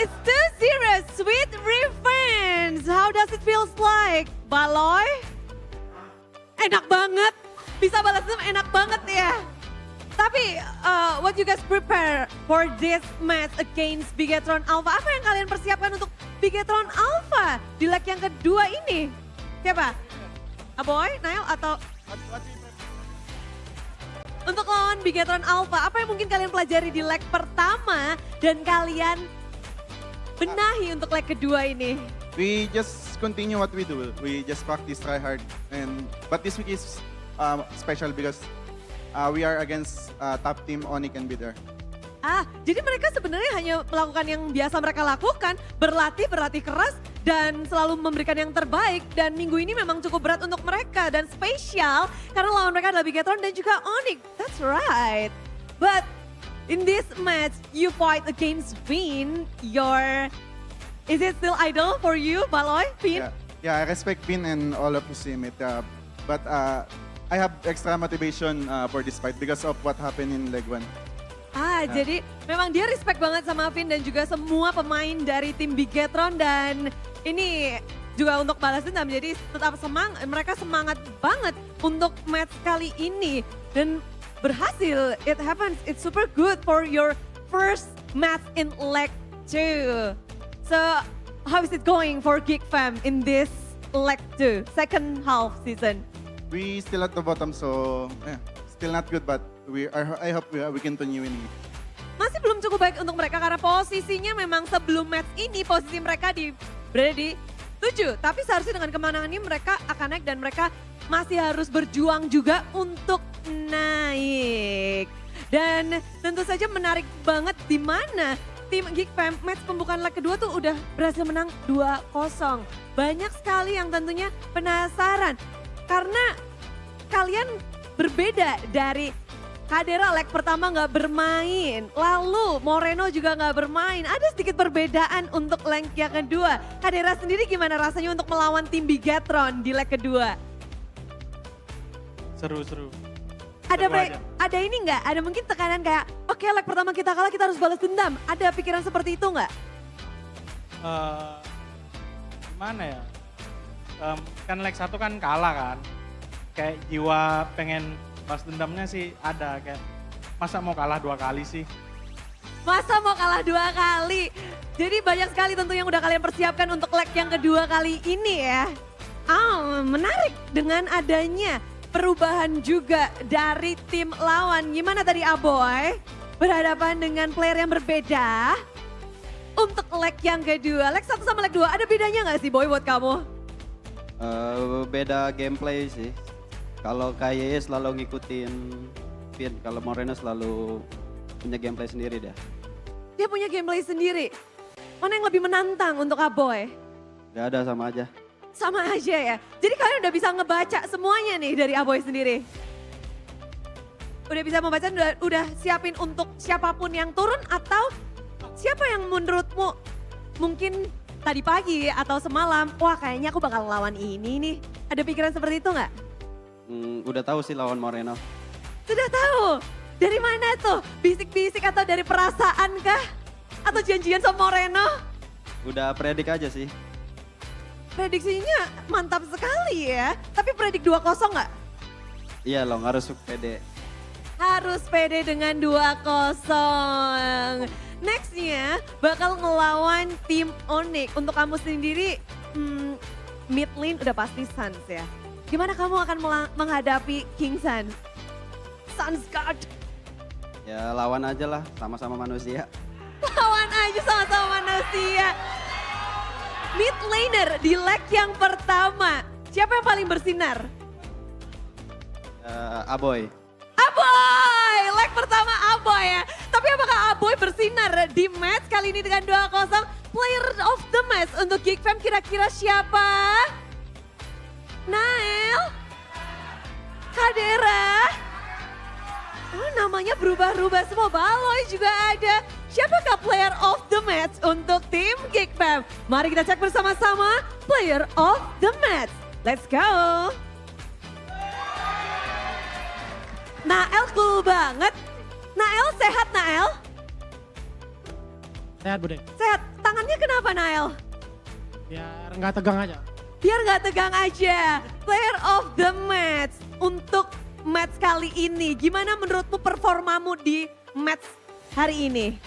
it's 2-0, Sweet Revenge. How does it feels like, Baloy? Enak banget, bisa balas dendam enak banget ya. Tapi what you guys prepare for this match against Bigetron Alpha? Apa yang kalian persiapkan untuk Bigetron Alpha di leg yang kedua ini? Siapa? Aboy, Nail atau untuk lawan Bigetron Alpha, apa yang mungkin kalian pelajari di leg pertama dan kalian benahi untuk leg kedua ini? We just continue what we do. We just practice, try hard, but this week is special because we are against top team Onyx and Bidder. Jadi mereka sebenarnya hanya melakukan yang biasa mereka lakukan, berlatih keras dan selalu memberikan yang terbaik. Dan minggu ini memang cukup berat untuk mereka dan spesial karena lawan mereka adalah Bigetron dan juga Onyx. That's right. But in this match, you fight against Vin. Is it still idol for you, Baloy? Vin? Yeah, I respect Vin and all of his teammates. But I have extra motivation for this fight because of what happened in leg 1. Jadi memang dia respect banget sama Vin dan juga semua pemain dari tim Bigetron dan ini juga untuk balas dendam. Jadi tetap mereka semangat banget untuk match kali ini dan berhasil. It happens, it's super good for your first match in leg 2. So how is it going for Geek Fam in this leg 2, second half season? We still at the bottom, so still not good, but I hope we continue winning. Masih belum cukup baik untuk mereka karena posisinya memang sebelum match ini posisi mereka berada di 7. Tapi seharusnya dengan kemenangan ini mereka akan naik dan mereka masih harus berjuang juga untuk naik. Dan tentu saja menarik banget di mana tim Geek Fam match pembukaan leg kedua tuh udah berhasil menang 2-0. Banyak sekali yang tentunya penasaran karena kalian berbeda dari Kadera leg pertama nggak bermain, lalu Moreno juga nggak bermain. Ada sedikit perbedaan untuk leg yang kedua. Kadera sendiri gimana rasanya untuk melawan tim Bigetron di leg kedua? Seru-seru. Ada ini nggak? Ada mungkin tekanan kayak, oke leg pertama kita kalah kita harus balas dendam. Ada pikiran seperti itu nggak? Gimana ya? Kan leg 1 kan kalah kan. Kayak jiwa pengen balas dendamnya sih ada, kayak masa mau kalah 2 kali sih? Masa mau kalah 2 kali? Jadi banyak sekali tentu yang udah kalian persiapkan untuk leg yang kedua kali ini ya. Menarik dengan adanya perubahan juga dari tim lawan. Gimana tadi Aboy? Berhadapan dengan player yang berbeda untuk leg yang kedua. Leg 1 sama leg 2 ada bedanya nggak sih Boy buat kamu? Beda gameplay sih. Kalau KYE selalu ngikutin Vin, kalau Moreno selalu punya gameplay sendiri dia. Dia punya gameplay sendiri. Mana yang lebih menantang untuk Aboy? Gak ada, sama aja. Sama aja ya. Jadi kalian udah bisa ngebaca semuanya nih dari Aboy sendiri. Udah bisa membaca, udah siapin untuk siapapun yang turun atau siapa yang menurutmu mungkin tadi pagi atau semalam, wah kayaknya aku bakal lawan ini nih. Ada pikiran seperti itu nggak? Udah tahu sih lawan Moreno. Sudah tahu? Dari mana tuh? Bisik-bisik atau dari perasaan kah? Atau janjian sama Moreno? Udah predik aja sih. Prediksinya mantap sekali ya. Tapi predik 2-0 nggak? Iya Long, harus pede. Harus pede dengan 2-0. Nextnya bakal ngelawan tim Onyx. Untuk kamu sendiri, mid lane udah pasti Suns ya. Gimana kamu akan menghadapi King Sun? Suns God. Ya lawan aja lah, sama-sama manusia. Lawan aja sama-sama manusia. Mid laner di leg yang pertama. Siapa yang paling bersinar? Aboy. Aboy! Leg pertama Aboy ya. Tapi apakah Aboy bersinar di match kali ini dengan 2-0? Player of the match untuk Geek Fam kira-kira siapa? Nael? Kadera? Namanya berubah-ubah semua. Baloy juga ada. Siapakah player of the match untuk tim Geek Fam? Mari kita cek bersama-sama player of the match. Let's go. Nael cool banget. Nael sehat Nael? Sehat Bude. Sehat. Tangan Soalnya kenapa Nael? Biar nggak tegang aja. Biar nggak tegang aja. Player of the match untuk match kali ini. Gimana menurutmu performamu di match hari ini?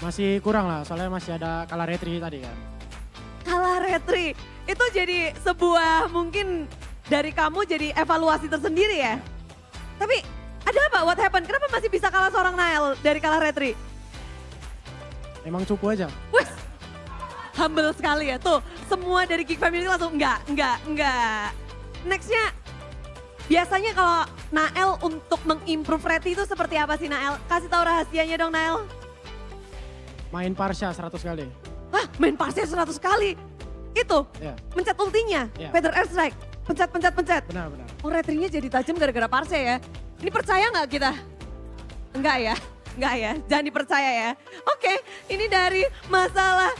Masih kurang lah, soalnya masih ada kalah retri tadi kan. Kalah retri. Itu jadi sebuah mungkin dari kamu jadi evaluasi tersendiri ya. Tapi ada apa? What happened? Kenapa masih bisa kalah seorang Nael dari kalah retri? Emang cupu aja. Wes, humble sekali ya. Tuh, semua dari Geek Family langsung enggak. Nextnya, biasanya kalau Nael untuk mengimprove Reti itu seperti apa sih Nael? Kasih tahu rahasianya dong Nael. Main Parsha 100 kali. Hah, main Parsha 100 kali? Itu, Ya, mencet ultinya, Iya. Feather Airstrike. Pencet. benar. Oh retrinya jadi tajam gara-gara Parsha ya. Ini percaya nggak kita? Enggak ya? Enggak ya? Jangan dipercaya ya. Oke, ini dari masalah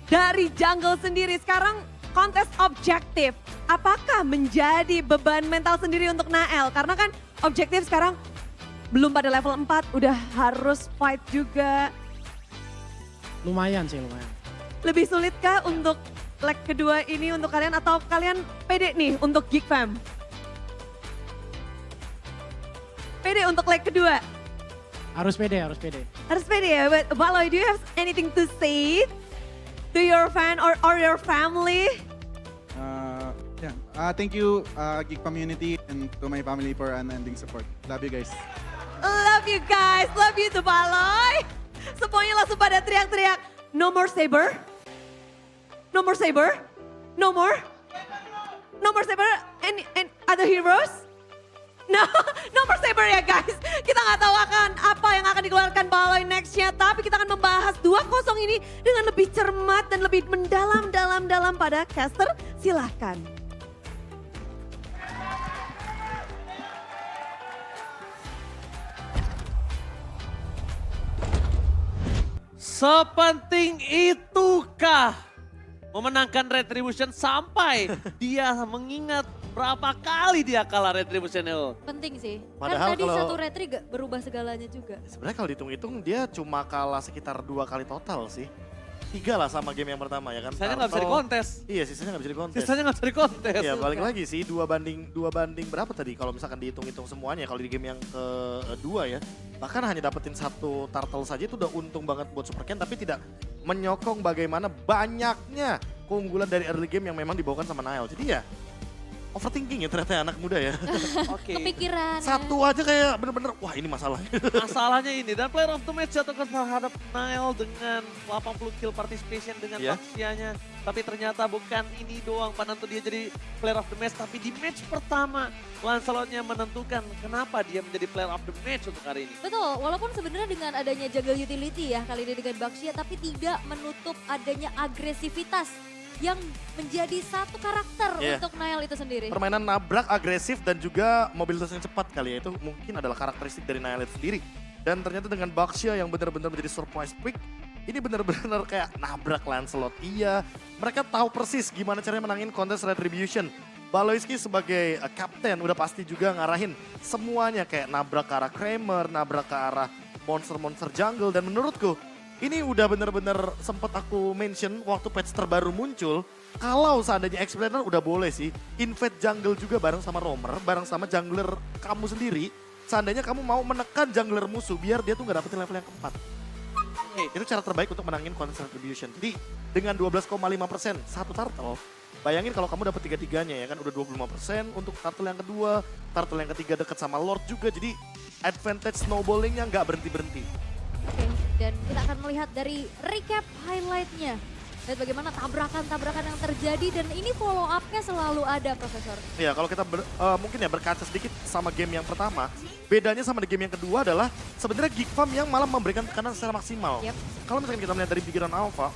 dari jungle sendiri. Sekarang kontes objektif. Apakah menjadi beban mental sendiri untuk Nael? Karena kan objektif sekarang belum pada level 4, udah harus fight juga. Lumayan sih, lumayan. Lebih sulitkah untuk leg kedua ini untuk kalian atau kalian pede nih untuk Geek Fam? Pede untuk leg kedua? Harus pede. Harus pede ya, but Baloy, do you have anything to say to your fan or your family? Thank you, Geek community, and to my family for unending support. Love you guys. Love you guys, love you to Baloy. Semuanya langsung pada teriak-teriak, no more saber, no more saber, no more saber, and other heroes? No, no more saber ya guys. Kita nggak tahu akan apa yang akan dikeluarkan Baloy nextnya, tapi kita akan membahas 2-0 ini dengan lebih cermat dan lebih mendalam pada caster. Silahkan. Sepenting itukah memenangkan Retribution sampai dia mengingat berapa kali dia kalah Retribution itu? Penting sih. Padahal kan tadi kalau- satu retri gak berubah segalanya juga. Sebenarnya kalau dihitung-hitung dia cuma kalah sekitar 2 kali total sih. 3 lah sama game yang pertama ya kan. Sisanya nggak bisa Turtle. dikontes. Iya sisanya nggak bisa dikontes. Sisanya nggak bisa dikontes. Ya balik lagi sih 2 banding berapa tadi kalau misalkan dihitung-hitung semuanya kalau di game yang kedua ya. Bahkan hanya dapetin 1 turtle saja itu udah untung banget buat Super Ken tapi tidak menyokong bagaimana banyaknya keunggulan dari early game yang memang dibawakan sama Nael. Jadi ya overthinking ya ternyata anak muda ya. Oke. Kepikiran. Satu aja kayak bener-bener wah ini masalah. Masalahnya ini dan player of the match jatuh terhadap Nael dengan 80 kill participation dengan Iya. Baxianya. Tapi ternyata bukan ini doang penentu dia jadi player of the match. Tapi di match pertama Lancelotnya menentukan kenapa dia menjadi player of the match untuk hari ini. Betul, walaupun sebenarnya dengan adanya jungle utility ya kali ini dengan Baxia, tapi tidak menutup adanya agresivitas yang menjadi satu karakter Iya. untuk Nael itu sendiri. Permainan nabrak, agresif, dan juga mobilitas yang cepat kali ya. Itu mungkin adalah karakteristik dari Nael itu sendiri. Dan ternyata dengan Baxia yang benar-benar menjadi surprise pick, ini benar-benar kayak nabrak Lancelot. Iya, mereka tahu persis gimana caranya menangin kontes Retribution. Baloyski sebagai kapten udah pasti juga ngarahin semuanya kayak nabrak ke arah Kramer, nabrak ke arah monster-monster jungle. Dan menurutku ini udah bener-bener sempet aku mention waktu patch terbaru muncul. Kalau seandainya Explainer udah boleh sih invade jungle juga bareng sama roamer, bareng sama jungler kamu sendiri. Seandainya kamu mau menekan jungler musuh biar dia tuh gak dapetin level yang keempat. Itu cara terbaik untuk menangin Contest Retribution. Jadi dengan 12,5% satu turtle, bayangin kalau kamu dapet tiga-tiganya ya kan udah 25% untuk turtle yang kedua, turtle yang ketiga deket sama Lord juga. Jadi advantage snowballingnya nggak berhenti-berhenti. Oke, dan kita akan melihat dari recap highlightnya. Lihat bagaimana tabrakan-tabrakan yang terjadi dan ini follow up-nya selalu ada, Profesor. Ya kalau kita mungkin ya berkaca sedikit sama game yang pertama, bedanya sama di game yang kedua adalah sebenarnya Geek Farm yang malah memberikan tekanan secara maksimal. Yep. Kalau misalkan kita melihat dari Beginner Alpha,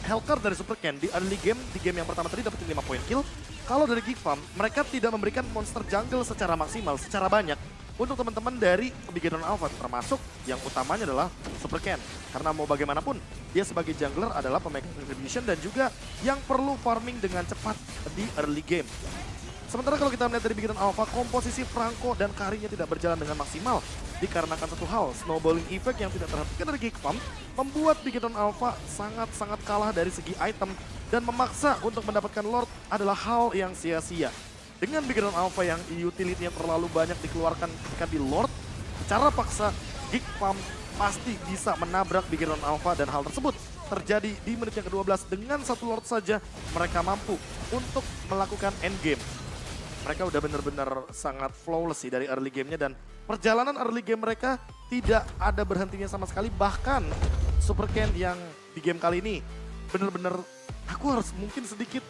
Helker dari Super Ken di early game, di game yang pertama tadi dapetin 5 poin kill. Kalau dari Geek Farm, mereka tidak memberikan monster jungle secara maksimal, secara banyak. Untuk teman-teman dari Beginner Alpha, termasuk yang utamanya adalah Super Ken. Karena mau bagaimanapun, dia sebagai jungler adalah pemegang Retribution dan juga yang perlu farming dengan cepat di early game. Sementara kalau kita melihat dari Beginner Alpha, komposisi Franco dan Karinya tidak berjalan dengan maksimal. dikarenakan satu hal, snowballing effect yang tidak terhentikan dari Geek Farm membuat Bigetron Alpha sangat-sangat kalah dari segi item dan memaksa untuk mendapatkan Lord adalah hal yang sia-sia. Dengan Bigetron Alpha yang utility-nya terlalu banyak dikeluarkan ketika di Lord, secara paksa Geek Farm pasti bisa menabrak Bigetron Alpha dan hal tersebut terjadi di menit yang ke-12 dengan satu Lord saja mereka mampu untuk melakukan endgame. Mereka udah benar-benar sangat flawless sih dari early game-nya dan perjalanan early game mereka tidak ada berhentinya sama sekali. Bahkan Super Ken yang di game kali ini benar-benar aku harus mungkin sedikit